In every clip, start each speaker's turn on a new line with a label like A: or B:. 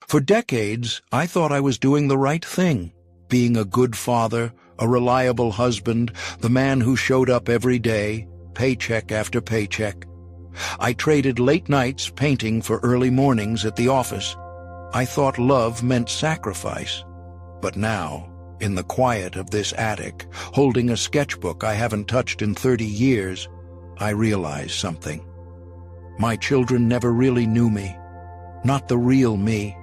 A: For decades, I thought I was doing the right thing, being a good father, a reliable husband, the man who showed up every day, paycheck after paycheck. I traded late nights painting for early mornings at the office. I thought love meant sacrifice. But now, in the quiet of this attic, holding a sketchbook I haven't touched in 30 years, I realize something. My children never really knew me. Not the real me,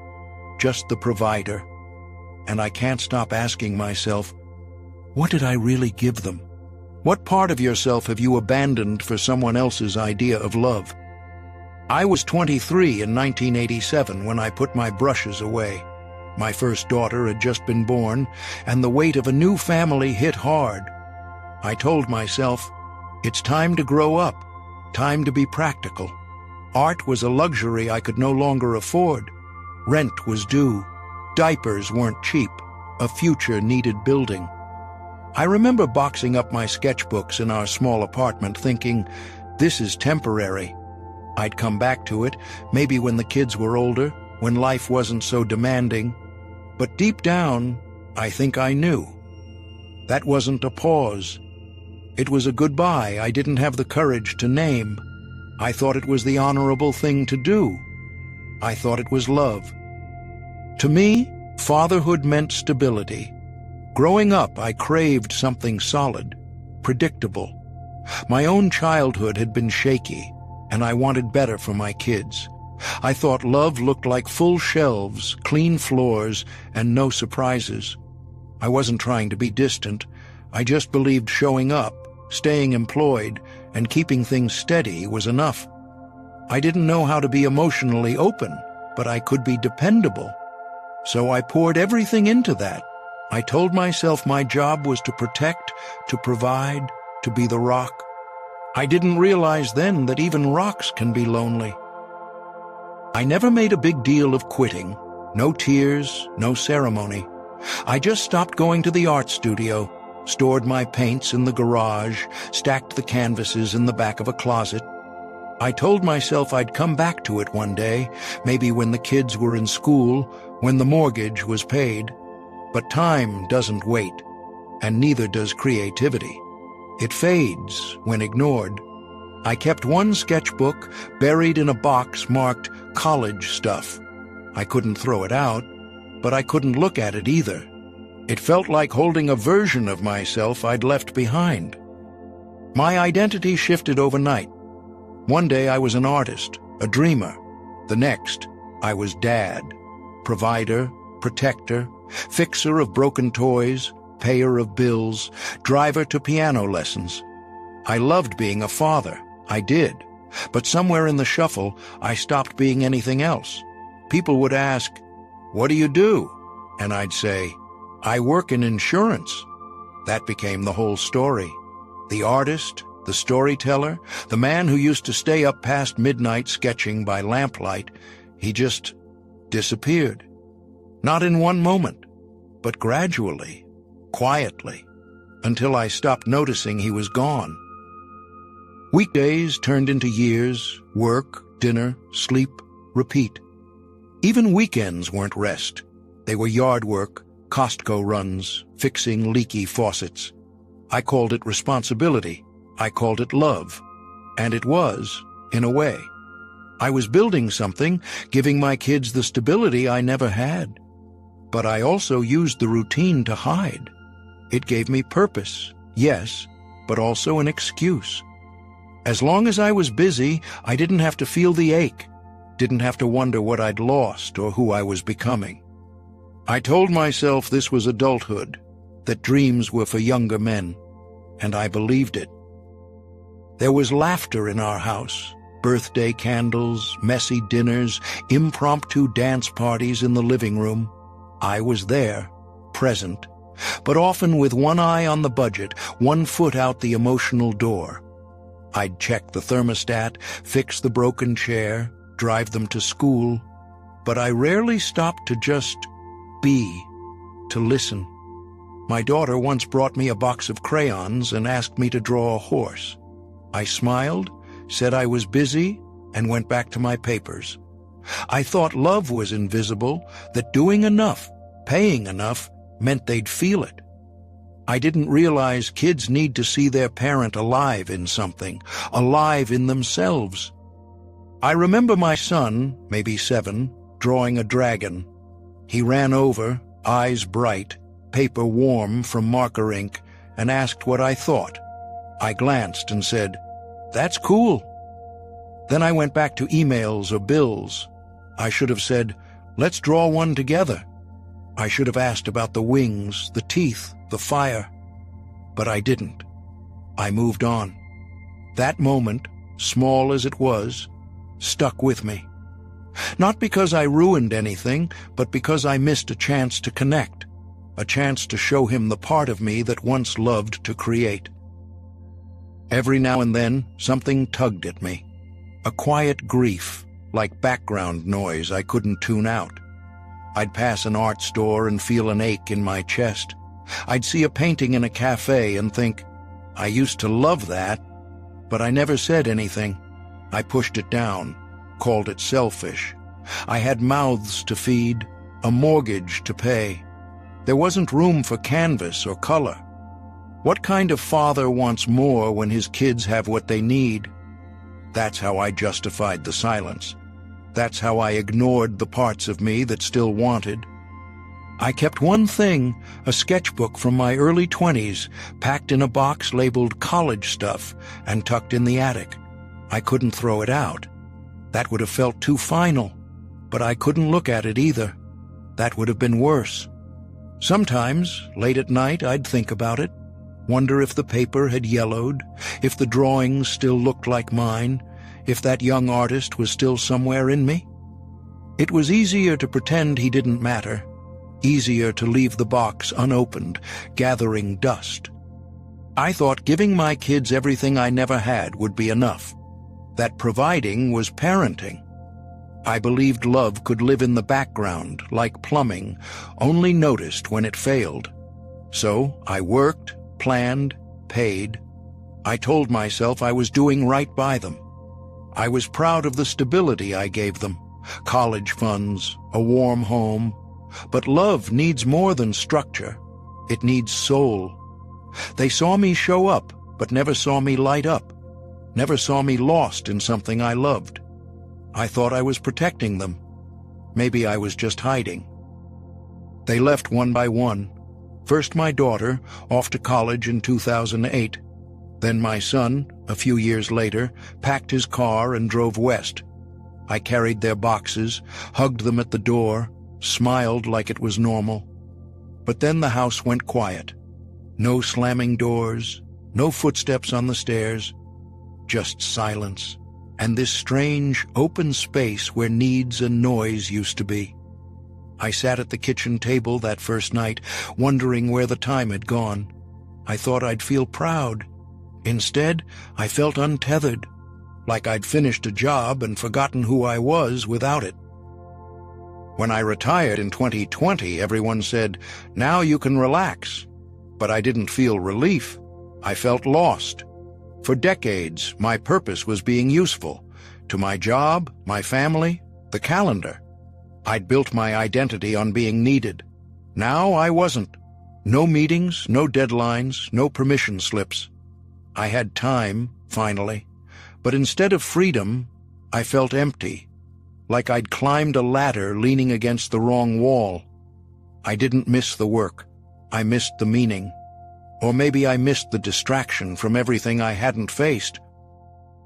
A: just the provider. And I can't stop asking myself, what did I really give them? What part of yourself have you abandoned for someone else's idea of love? I was 23 in 1987 when I put my brushes away. My first daughter had just been born, and the weight of a new family hit hard. I told myself, it's time to grow up, time to be practical. Art was a luxury I could no longer afford. Rent was due. Diapers weren't cheap. A future needed building. I remember boxing up my sketchbooks in our small apartment thinking, this is temporary. I'd come back to it, maybe when the kids were older, when life wasn't so demanding. But deep down, I think I knew. That wasn't a pause. It was a goodbye I didn't have the courage to name. I thought it was the honorable thing to do. I thought it was love. To me, fatherhood meant stability. Growing up, I craved something solid, predictable. My own childhood had been shaky, and I wanted better for my kids. I thought love looked like full shelves, clean floors, and no surprises. I wasn't trying to be distant. I just believed showing up, staying employed, and keeping things steady was enough. I didn't know how to be emotionally open, but I could be dependable. So I poured everything into that. I told myself my job was to protect, to provide, to be the rock. I didn't realize then that even rocks can be lonely. I never made a big deal of quitting. No tears, no ceremony. I just stopped going to the art studio, stored my paints in the garage, stacked the canvases in the back of a closet. I told myself I'd come back to it one day, maybe when the kids were in school, when the mortgage was paid. But time doesn't wait, and neither does creativity. It fades when ignored. I kept one sketchbook buried in a box marked college stuff. I couldn't throw it out, but I couldn't look at it either. It felt like holding a version of myself I'd left behind. My identity shifted overnight. One day I was an artist, a dreamer. The next, I was dad, provider, protector, fixer of broken toys, payer of bills, driver to piano lessons. I loved being a father, I did, but somewhere in the shuffle, I stopped being anything else. People would ask, "What do you do?" And I'd say, "I work in insurance." That became the whole story. The artist, the storyteller, the man who used to stay up past midnight sketching by lamplight, he just disappeared. Not in one moment, but gradually, quietly, until I stopped noticing he was gone. Weekdays turned into years, work, dinner, sleep, repeat. Even weekends weren't rest. They were yard work, Costco runs, fixing leaky faucets. I called it responsibility. I called it love. And it was, in a way. I was building something, giving my kids the stability I never had. But I also used the routine to hide. It gave me purpose, yes, but also an excuse. As long as I was busy, I didn't have to feel the ache, didn't have to wonder what I'd lost or who I was becoming. I told myself this was adulthood, that dreams were for younger men, and I believed it. There was laughter in our house, birthday candles, messy dinners, impromptu dance parties in the living room. I was there, present, but often with one eye on the budget, one foot out the emotional door. I'd check the thermostat, fix the broken chair, drive them to school, but I rarely stopped to just be, to listen. My daughter once brought me a box of crayons and asked me to draw a horse. I smiled, said I was busy, and went back to my papers. I thought love was invisible, that doing enough, paying enough, meant they'd feel it. I didn't realize kids need to see their parent alive in something, alive in themselves. I remember my son, maybe 7, drawing a dragon. He ran over, eyes bright, paper warm from marker ink, and asked what I thought. I glanced and said, "That's cool." Then I went back to emails or bills. I should have said, "Let's draw one together." I should have asked about the wings, the teeth, the fire. But I didn't. I moved on. That moment, small as it was, stuck with me. Not because I ruined anything, but because I missed a chance to connect, a chance to show him the part of me that once loved to create. Every now and then, something tugged at me. A quiet grief, like background noise I couldn't tune out. I'd pass an art store and feel an ache in my chest. I'd see a painting in a cafe and think, I used to love that, but I never said anything. I pushed it down, called it selfish. I had mouths to feed, a mortgage to pay. There wasn't room for canvas or color. What kind of father wants more when his kids have what they need? That's how I justified the silence. That's how I ignored the parts of me that still wanted. I kept one thing, a sketchbook from my early 20s, packed in a box labeled college stuff and tucked in the attic. I couldn't throw it out. That would have felt too final, but I couldn't look at it either. That would have been worse. Sometimes, late at night, I'd think about it, wonder if the paper had yellowed, if the drawings still looked like mine, if that young artist was still somewhere in me. It was easier to pretend he didn't matter, easier to leave the box unopened, gathering dust. I thought giving my kids everything I never had would be enough, that providing was parenting. I believed love could live in the background, like plumbing, only noticed when it failed. So I worked, planned, paid. I told myself I was doing right by them. I was proud of the stability I gave them, college funds, a warm home. But love needs more than structure. It needs soul. They saw me show up, but never saw me light up, never saw me lost in something I loved. I thought I was protecting them. Maybe I was just hiding. They left one by one. First my daughter, off to college in 2008. Then my son, a few years later, packed his car and drove west. I carried their boxes, hugged them at the door, smiled like it was normal. But then the house went quiet. No slamming doors, no footsteps on the stairs, just silence, and this strange open space where needs and noise used to be. I sat at the kitchen table that first night, wondering where the time had gone. I thought I'd feel proud. Instead, I felt untethered, like I'd finished a job and forgotten who I was without it. When I retired in 2020, everyone said, "Now you can relax." But I didn't feel relief. I felt lost. For decades, my purpose was being useful. To my job, my family, the calendar. I'd built my identity on being needed. Now I wasn't. No meetings, no deadlines, no permission slips. I had time, finally. But instead of freedom, I felt empty. Like I'd climbed a ladder leaning against the wrong wall. I didn't miss the work. I missed the meaning. Or maybe I missed the distraction from everything I hadn't faced.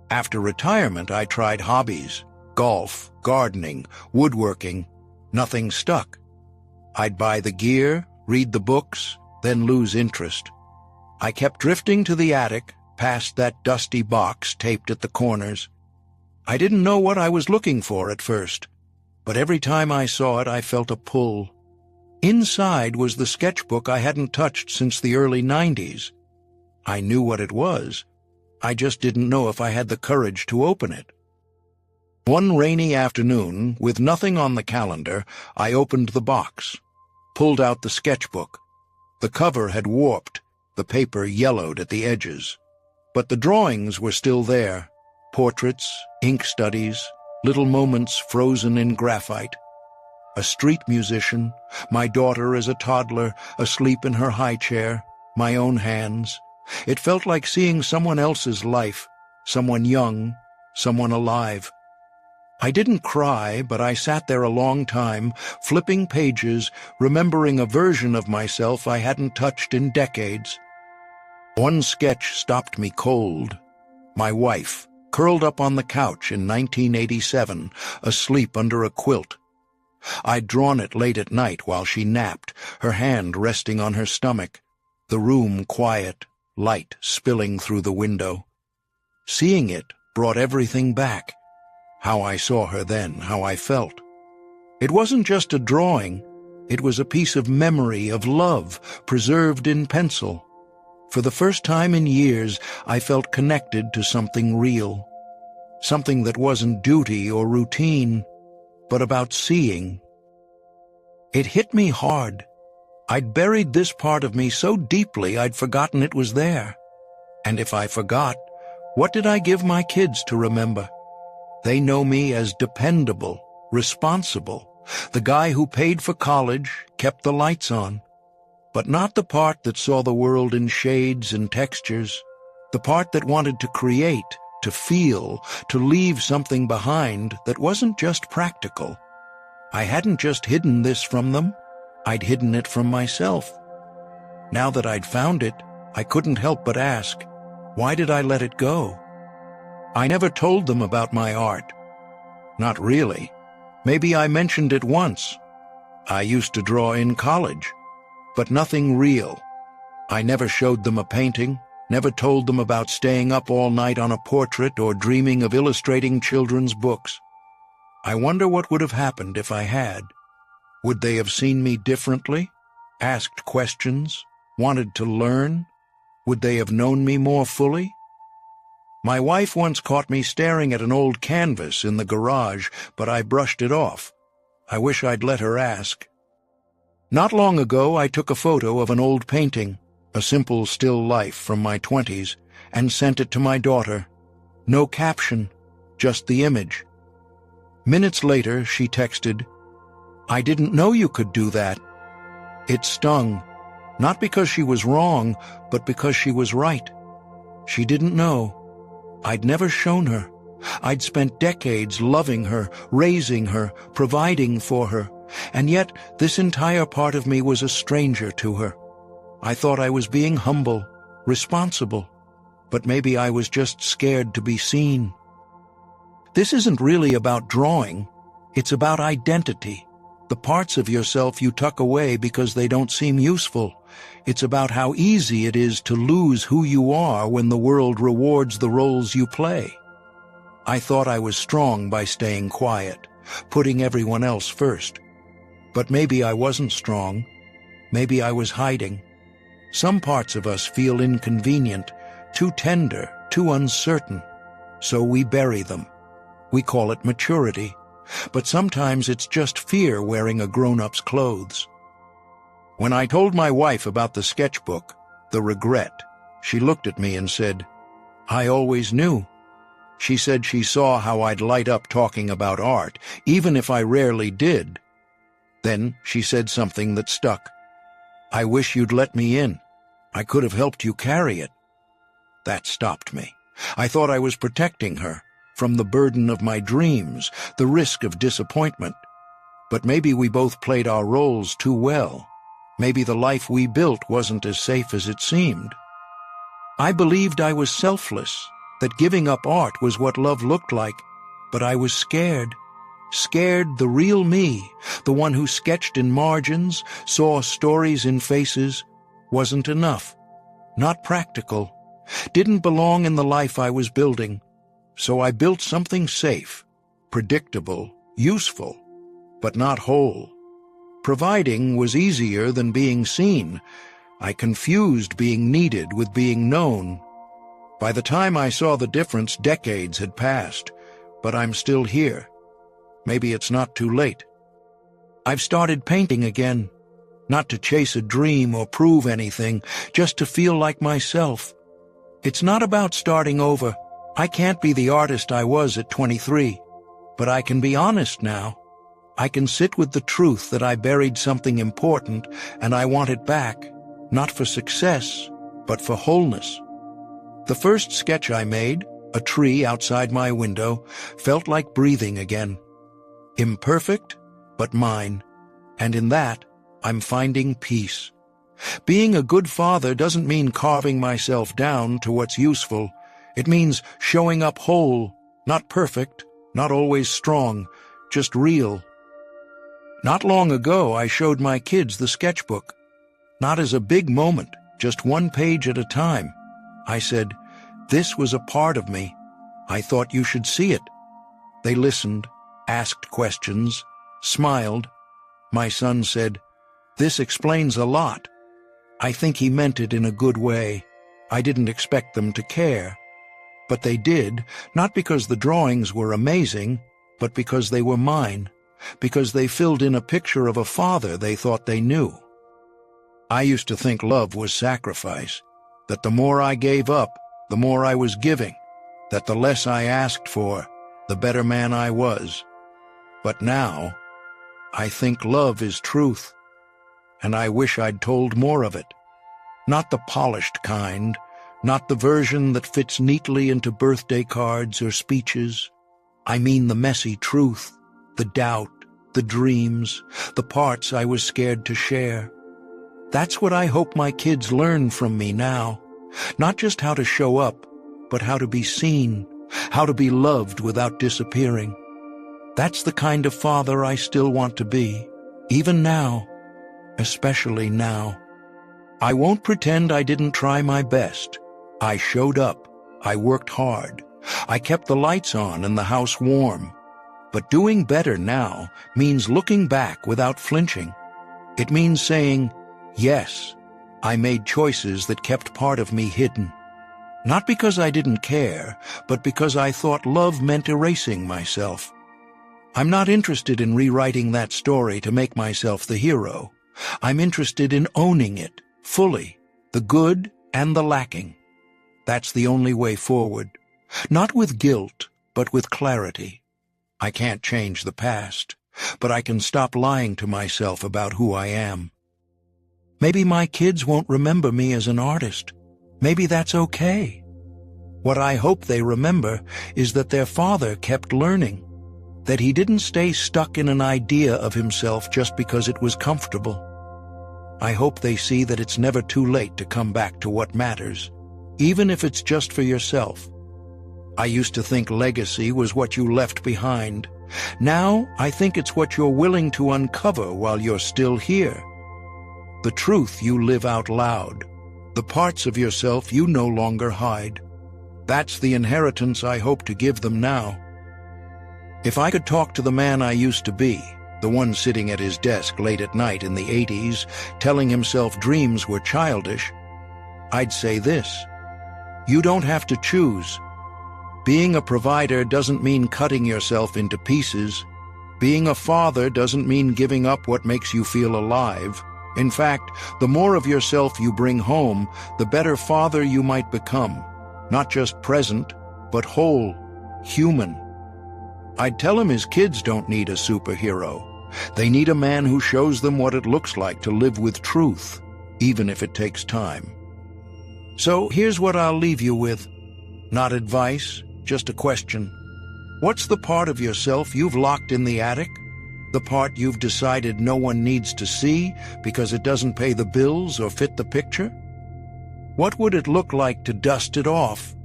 A: After retirement, I tried hobbies, golf, gardening, woodworking. Nothing stuck. I'd buy the gear, read the books, then lose interest. I kept drifting to the attic, past that dusty box taped at the corners. I didn't know what I was looking for at first, but every time I saw it, I felt a pull. Inside was the sketchbook I hadn't touched since the early 90s. I knew what it was. I just didn't know if I had the courage to open it. One rainy afternoon, with nothing on the calendar, I opened the box, pulled out the sketchbook. The cover had warped, the paper yellowed at the edges. But the drawings were still there. Portraits, ink studies, little moments frozen in graphite. A street musician, my daughter as a toddler, asleep in her high chair, my own hands. It felt like seeing someone else's life, someone young, someone alive. I didn't cry, but I sat there a long time, flipping pages, remembering a version of myself I hadn't touched in decades. One sketch stopped me cold. My wife, curled up on the couch in 1987, asleep under a quilt. I'd drawn it late at night while she napped, her hand resting on her stomach, the room quiet, light spilling through the window. Seeing it brought everything back. How I saw her then, how I felt. It wasn't just a drawing, it was a piece of memory, of love, preserved in pencil. For the first time in years, I felt connected to something real. Something that wasn't duty or routine, but about seeing. It hit me hard. I'd buried this part of me so deeply I'd forgotten it was there. And if I forgot, what did I give my kids to remember? They know me as dependable, responsible, the guy who paid for college, kept the lights on. But not the part that saw the world in shades and textures, the part that wanted to create, to feel, to leave something behind that wasn't just practical. I hadn't just hidden this from them, I'd hidden it from myself. Now that I'd found it, I couldn't help but ask, why did I let it go? I never told them about my art. Not really. Maybe I mentioned it once. I used to draw in college, but nothing real. I never showed them a painting, never told them about staying up all night on a portrait or dreaming of illustrating children's books. I wonder what would have happened if I had. Would they have seen me differently? Asked questions? Wanted to learn? Would they have known me more fully? My wife once caught me staring at an old canvas in the garage, but I brushed it off. I wish I'd let her ask. Not long ago, I took a photo of an old painting, a simple still life from my 20s, and sent it to my daughter. No caption, just the image. Minutes later, she texted, "I didn't know you could do that." It stung, not because she was wrong, but because she was right. She didn't know. I'd never shown her. I'd spent decades loving her, raising her, providing for her, and yet this entire part of me was a stranger to her. I thought I was being humble, responsible, but maybe I was just scared to be seen. This isn't really about drawing. It's about identity, the parts of yourself you tuck away because they don't seem useful. It's about how easy it is to lose who you are when the world rewards the roles you play. I thought I was strong by staying quiet, putting everyone else first. But maybe I wasn't strong. Maybe I was hiding. Some parts of us feel inconvenient, too tender, too uncertain. So we bury them. We call it maturity. But sometimes it's just fear wearing a grown-up's clothes. When I told my wife about the sketchbook, the regret, she looked at me and said, "I always knew." She said she saw how I'd light up talking about art, even if I rarely did. Then she said something that stuck. "I wish you'd let me in. I could have helped you carry it." That stopped me. I thought I was protecting her from the burden of my dreams, the risk of disappointment. But maybe we both played our roles too well. Maybe the life we built wasn't as safe as it seemed. I believed I was selfless, that giving up art was what love looked like, but I was scared. Scared the real me, the one who sketched in margins, saw stories in faces, wasn't enough. Not practical. Didn't belong in the life I was building. So I built something safe, predictable, useful, but not whole. Providing was easier than being seen. I confused being needed with being known. By the time I saw the difference, decades had passed, but I'm still here. Maybe it's not too late. I've started painting again, not to chase a dream or prove anything, just to feel like myself. It's not about starting over. I can't be the artist I was at 23. But I can be honest now. I can sit with the truth that I buried something important and I want it back, not for success, but for wholeness. The first sketch I made, a tree outside my window, felt like breathing again. Imperfect, but mine. And in that, I'm finding peace. Being a good father doesn't mean carving myself down to what's useful. It means showing up whole, not perfect, not always strong, just real. Not long ago, I showed my kids the sketchbook. Not as a big moment, just one page at a time. I said, "This was a part of me. I thought you should see it." They listened, asked questions, smiled. My son said, "This explains a lot." I think he meant it in a good way. I didn't expect them to care. But they did, not because the drawings were amazing, but because they were mine, because they filled in a picture of a father they thought they knew. I used to think love was sacrifice, that the more I gave up, the more I was giving, that the less I asked for, the better man I was. But now, I think love is truth, and I wish I'd told more of it. Not the polished kind, not the version that fits neatly into birthday cards or speeches. I mean the messy truth, the doubt, the dreams, the parts I was scared to share. That's what I hope my kids learn from me now. Not just how to show up, but how to be seen, how to be loved without disappearing. That's the kind of father I still want to be, even now, especially now. I won't pretend I didn't try my best. I showed up. I worked hard. I kept the lights on and the house warm. But doing better now means looking back without flinching. It means saying, yes, I made choices that kept part of me hidden. Not because I didn't care, but because I thought love meant erasing myself. I'm not interested in rewriting that story to make myself the hero. I'm interested in owning it, fully, the good and the lacking. That's the only way forward. Not with guilt, but with clarity. I can't change the past, but I can stop lying to myself about who I am. Maybe my kids won't remember me as an artist. Maybe that's okay. What I hope they remember is that their father kept learning, that he didn't stay stuck in an idea of himself just because it was comfortable. I hope they see that it's never too late to come back to what matters, even if it's just for yourself. I used to think legacy was what you left behind. Now I think it's what you're willing to uncover while you're still here. The truth you live out loud, the parts of yourself you no longer hide. That's the inheritance I hope to give them now. If I could talk to the man I used to be, the one sitting at his desk late at night in the 80s, telling himself dreams were childish, I'd say this: you don't have to choose. Being a provider doesn't mean cutting yourself into pieces. Being a father doesn't mean giving up what makes you feel alive. In fact, the more of yourself you bring home, the better father you might become. Not just present, but whole, human. I'd tell him his kids don't need a superhero. They need a man who shows them what it looks like to live with truth, even if it takes time. So here's what I'll leave you with. Not advice, just a question. What's the part of yourself you've locked in the attic? The part you've decided no one needs to see because it doesn't pay the bills or fit the picture? What would it look like to dust it off?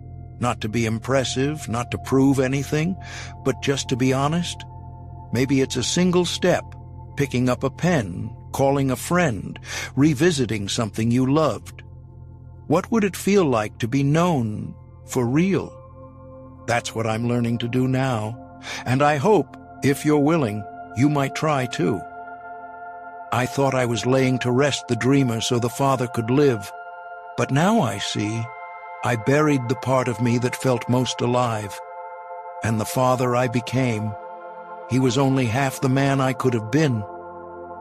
A: Not to be impressive, not to prove anything, but just to be honest? Maybe it's a single step, picking up a pen, calling a friend, revisiting something you loved. What would it feel like to be known for real? That's what I'm learning to do now, and I hope, if you're willing, you might try too. I thought I was laying to rest the dreamer so the father could live, but now I see I buried the part of me that felt most alive, and the father I became, he was only half the man I could have been.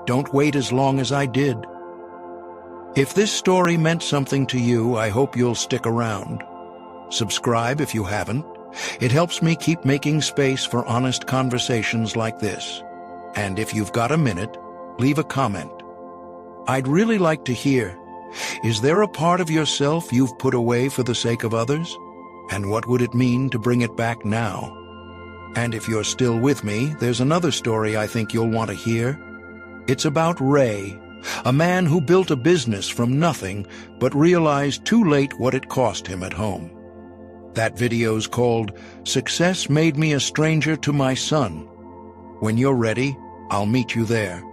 A: Don't wait as long as I did. If this story meant something to you, I hope you'll stick around. Subscribe if you haven't, It helps me keep making space for honest conversations like this. And if you've got a minute, leave a comment. I'd really like to hear, is there a part of yourself you've put away for the sake of others? And what would it mean to bring it back now? And if you're still with me, there's another story I think you'll want to hear. It's about Ray, a man who built a business from nothing but realized too late what it cost him at home. That video's called "Success Made Me a Stranger to My Son." When you're ready, I'll meet you there.